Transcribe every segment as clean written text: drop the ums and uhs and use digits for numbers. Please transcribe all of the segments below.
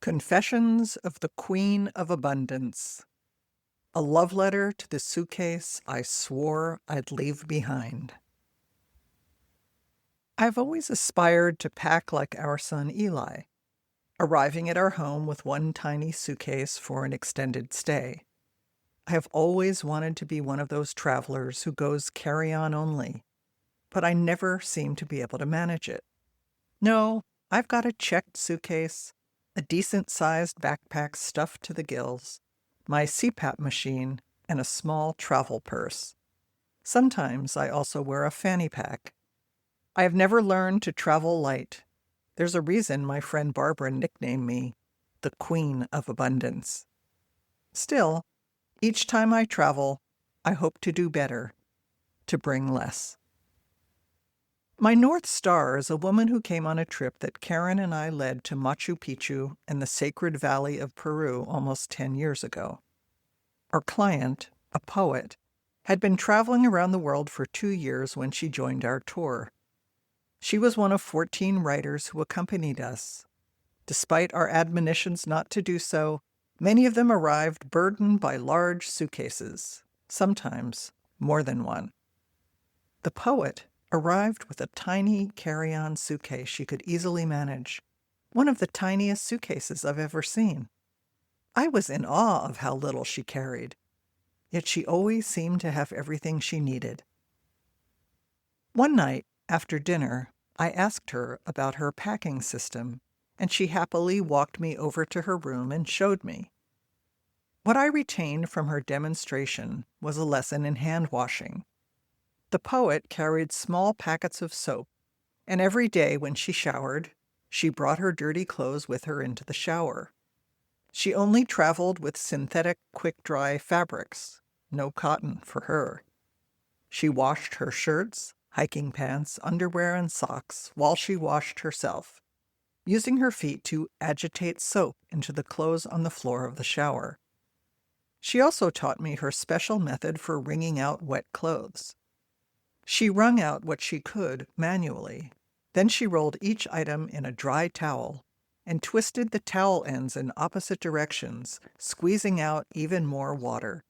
Confessions of the Queen of Abundance. A love letter to the suitcase I swore I'd leave behind. I've always aspired to pack like our son Eli, arriving at our home with one tiny suitcase for an extended stay. I have always wanted to be one of those travelers who goes carry-on only, but I never seem to be able to manage it. No, I've got a checked suitcase, a decent-sized backpack stuffed to the gills, my CPAP machine, and a small travel purse. Sometimes I also wear a fanny pack. I have never learned to travel light. There's a reason my friend Barbara nicknamed me the Queen of Abundance. Still, each time I travel, I hope to do better, to bring less. My North Star is a woman who came on a trip that Karen and I led to Machu Picchu and the Sacred Valley of Peru almost 10 years ago. Our client, a poet, had been traveling around the world for 2 years when she joined our tour. She was one of 14 writers who accompanied us. Despite our admonitions not to do so, many of them arrived burdened by large suitcases, sometimes more than one. The poet arrived with a tiny carry-on suitcase she could easily manage, one of the tiniest suitcases I've ever seen. I was in awe of how little she carried, yet she always seemed to have everything she needed. One night, after dinner, I asked her about her packing system, and she happily walked me over to her room and showed me. What I retained from her demonstration was a lesson in hand washing. The poet carried small packets of soap, and every day when she showered, she brought her dirty clothes with her into the shower. She only traveled with synthetic quick-dry fabrics, no cotton for her. She washed her shirts, hiking pants, underwear, and socks while she washed herself, using her feet to agitate soap into the clothes on the floor of the shower. She also taught me her special method for wringing out wet clothes. She wrung out what she could manually. Then she rolled each item in a dry towel and twisted the towel ends in opposite directions, squeezing out even more water.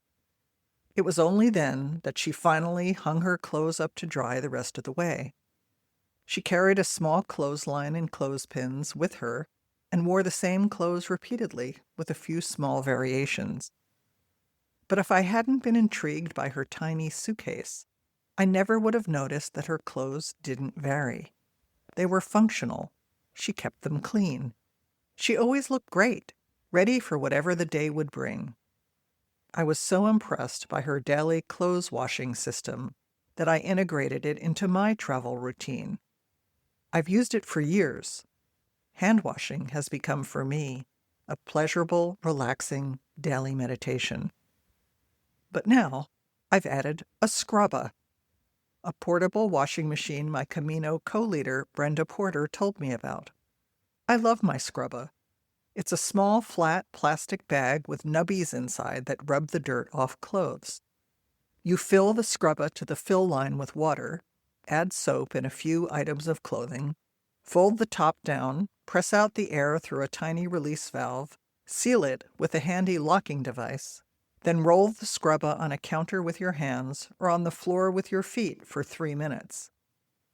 It was only then that she finally hung her clothes up to dry the rest of the way. She carried a small clothesline and clothespins with her and wore the same clothes repeatedly with a few small variations. But if I hadn't been intrigued by her tiny suitcase, I never would have noticed that her clothes didn't vary. They were functional. She kept them clean. She always looked great, ready for whatever the day would bring. I was so impressed by her daily clothes washing system that I integrated it into my travel routine. I've used it for years. Hand washing has become for me a pleasurable, relaxing daily meditation. But now I've added a scrubba, a portable washing machine my Camino co-leader Brenda Porter told me about. I love my scrubba. It's a small, flat plastic bag with nubbies inside that rub the dirt off clothes. You fill the scrubba to the fill line with water, add soap and a few items of clothing, fold the top down, press out the air through a tiny release valve, seal it with a handy locking device, then roll the scrubba on a counter with your hands or on the floor with your feet for 3 minutes.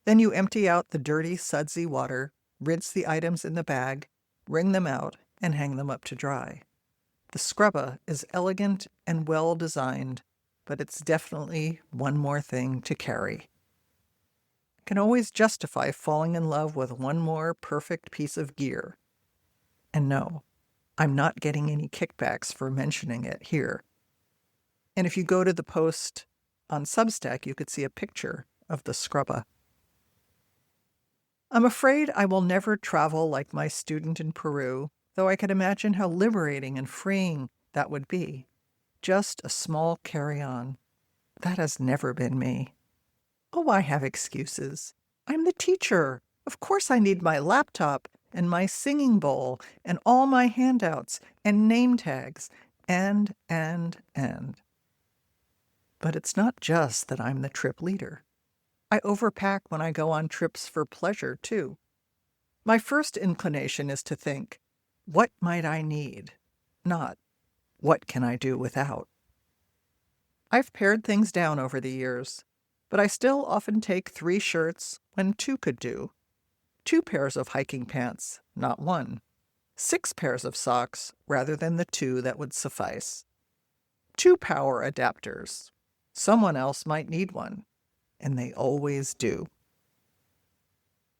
Then you empty out the dirty, sudsy water, rinse the items in the bag, wring them out, and hang them up to dry. The scrubba is elegant and well designed, but it's definitely one more thing to carry. I can always justify falling in love with one more perfect piece of gear. And no, I'm not getting any kickbacks for mentioning it here. And if you go to the post on Substack, you could see a picture of the scrubba. I'm afraid I will never travel like my student in Peru, though I can imagine how liberating and freeing that would be. Just a small carry-on. That has never been me. Oh, I have excuses. I'm the teacher. Of course I need my laptop and my singing bowl and all my handouts and name tags and. But it's not just that I'm the trip leader. I overpack when I go on trips for pleasure, too. My first inclination is to think, What might I need? Not, what can I do without? I've pared things down over the years, but I still often take 3 shirts when 2 could do, 2 pairs of hiking pants, not 1, 6 pairs of socks rather than the 2 that would suffice, 2 power adapters. Someone else might need one, and they always do.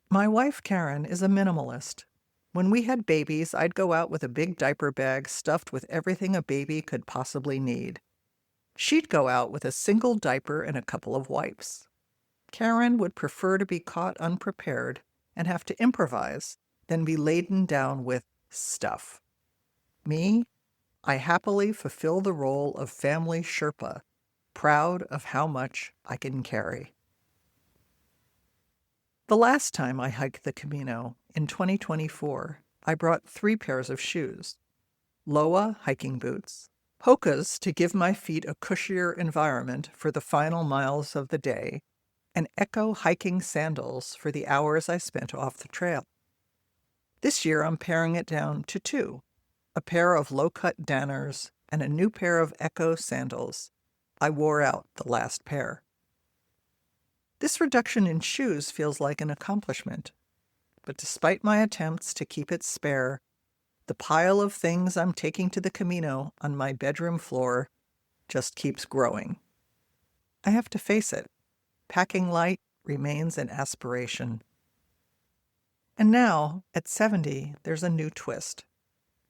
My wife, Karen, is a minimalist. When we had babies, I'd go out with a big diaper bag stuffed with everything a baby could possibly need. She'd go out with a single diaper and a couple of wipes. Karen would prefer to be caught unprepared and have to improvise than be laden down with stuff. Me, I happily fulfill the role of family Sherpa, proud of how much I can carry. The last time I hiked the Camino, in 2024, I brought 3 pairs of shoes. Loa hiking boots, Hokas to give my feet a cushier environment for the final miles of the day, and Echo hiking sandals for the hours I spent off the trail. This year I'm paring it down to 2, a pair of low-cut Danners and a new pair of Echo sandals. I wore out the last pair. This reduction in shoes feels like an accomplishment, but despite my attempts to keep it spare, the pile of things I'm taking to the Camino on my bedroom floor just keeps growing. I have to face it. Packing light remains an aspiration. And now, at 70, there's a new twist.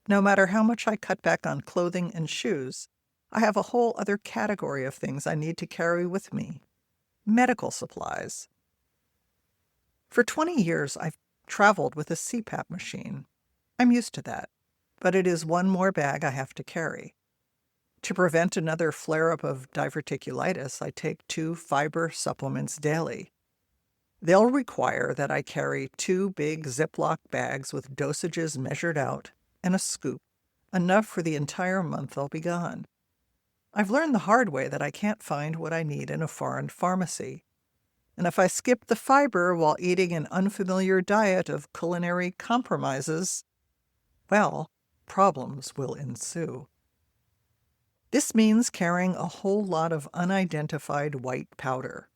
No matter how much I cut back on clothing and shoes, I have a whole other category of things I need to carry with me. Medical supplies. For 20 years, I've traveled with a CPAP machine. I'm used to that, but it is one more bag I have to carry. To prevent another flare-up of diverticulitis, I take 2 fiber supplements daily. They'll require that I carry 2 big Ziploc bags with dosages measured out and a scoop, enough for the entire month I'll be gone. I've learned the hard way that I can't find what I need in a foreign pharmacy. And if I skip the fiber while eating an unfamiliar diet of culinary compromises, well, problems will ensue. This means carrying a whole lot of unidentified white powder.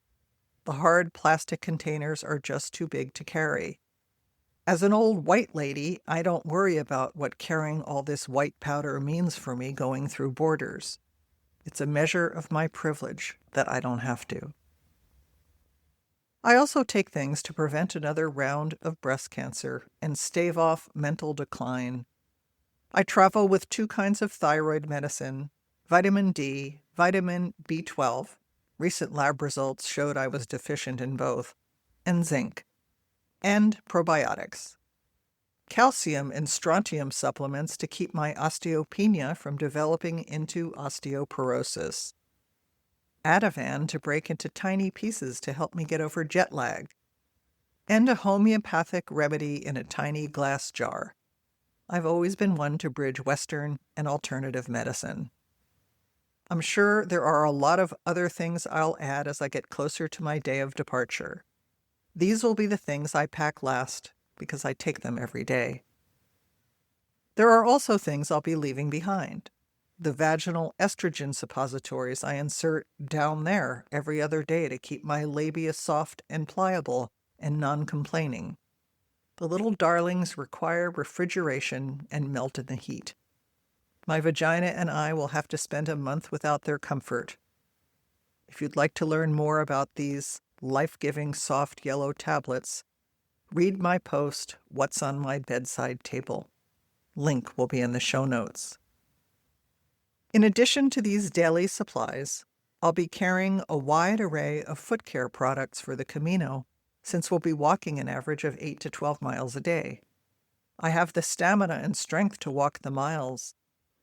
The hard plastic containers are just too big to carry. As an old white lady, I don't worry about what carrying all this white powder means for me going through borders. It's a measure of my privilege that I don't have to. I also take things to prevent another round of breast cancer and stave off mental decline. I travel with 2 kinds of thyroid medicine, vitamin D, vitamin B12. Recent lab results showed I was deficient in both, and zinc, and probiotics. Calcium and strontium supplements to keep my osteopenia from developing into osteoporosis. Ativan to break into tiny pieces to help me get over jet lag. And a homeopathic remedy in a tiny glass jar. I've always been one to bridge Western and alternative medicine. I'm sure there are a lot of other things I'll add as I get closer to my day of departure. These will be the things I pack last because I take them every day. There are also things I'll be leaving behind. The vaginal estrogen suppositories I insert down there every other day to keep my labia soft and pliable and non-complaining. The little darlings require refrigeration and melt in the heat. My vagina and I will have to spend a month without their comfort. If you'd like to learn more about these life-giving soft yellow tablets, read my post, What's on My Bedside Table. Link will be in the show notes. In addition to these daily supplies, I'll be carrying a wide array of foot care products for the Camino, since we'll be walking an average of 8 to 12 miles a day. I have the stamina and strength to walk the miles,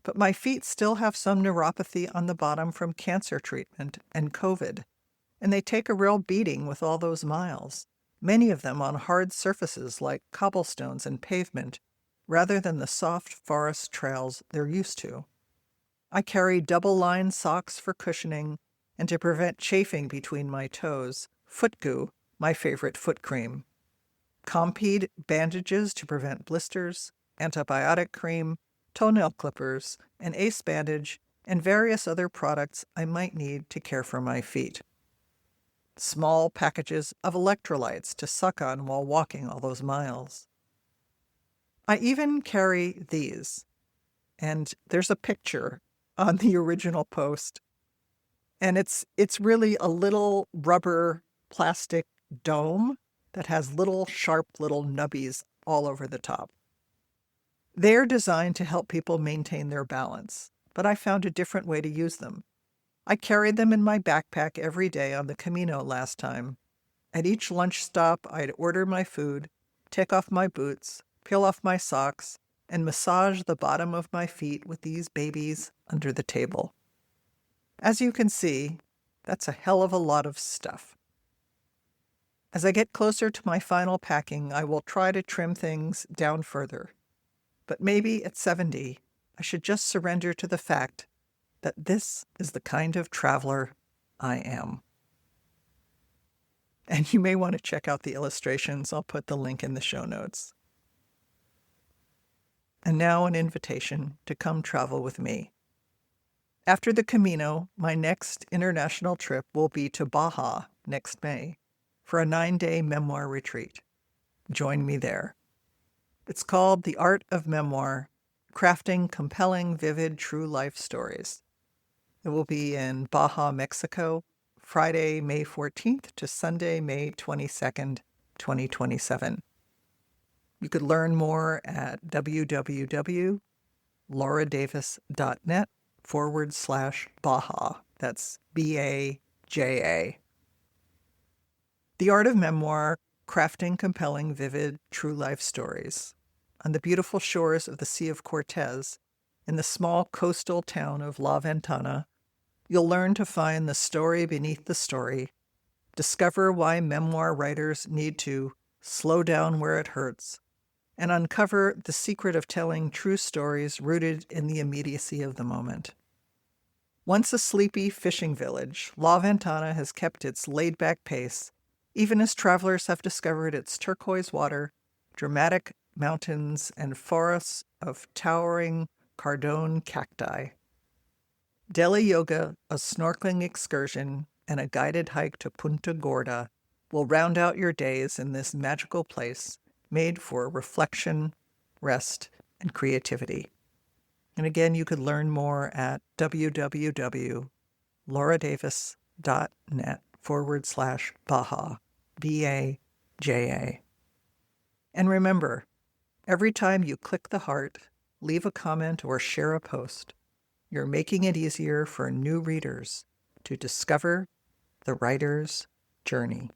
but my feet still have some neuropathy on the bottom from cancer treatment and COVID, and they take a real beating with all those miles, many of them on hard surfaces like cobblestones and pavement, rather than the soft forest trails they're used to. I carry double-lined socks for cushioning and to prevent chafing between my toes, foot goo, my favorite foot cream, Compeed bandages to prevent blisters, antibiotic cream, toenail clippers, an ace bandage, and various other products I might need to care for my feet. Small packages of electrolytes to suck on while walking all those miles. I even carry these, and there's a picture on the original post, and it's really a little rubber plastic dome that has little sharp little nubbies all over the top. They're designed to help people maintain their balance, but I found a different way to use them. I carried them in my backpack every day on the Camino last time. At each lunch stop, I'd order my food, take off my boots, peel off my socks, and massage the bottom of my feet with these babies under the table. As you can see, that's a hell of a lot of stuff. As I get closer to my final packing, I will try to trim things down further. But maybe at 70, I should just surrender to the fact that this is the kind of traveler I am. And you may want to check out the illustrations. I'll put the link in the show notes. And now an invitation to come travel with me. After the Camino, my next international trip will be to Baja next May for a 9-day memoir retreat. Join me there. It's called The Art of Memoir, Crafting Compelling, Vivid, True Life Stories. It will be in Baja, Mexico, Friday, May 14th to Sunday, May 22nd, 2027. You could learn more at www.lauradavis.net/Baja. That's BAJA. The Art of Memoir, Crafting Compelling, Vivid, True Life Stories. On the beautiful shores of the Sea of Cortez, in the small coastal town of La Ventana, you'll learn to find the story beneath the story, discover why memoir writers need to slow down where it hurts, and uncover the secret of telling true stories rooted in the immediacy of the moment. Once a sleepy fishing village, La Ventana has kept its laid-back pace, even as travelers have discovered its turquoise water, dramatic mountains, and forests of towering cardone cacti. Deli yoga, a snorkeling excursion, and a guided hike to Punta Gorda will round out your days in this magical place made for reflection, rest, and creativity. And again, you could learn more at www.lauradavis.net/Baja, BAJA. And remember, every time you click the heart, leave a comment, or share a post, you're making it easier for new readers to discover the writer's journey.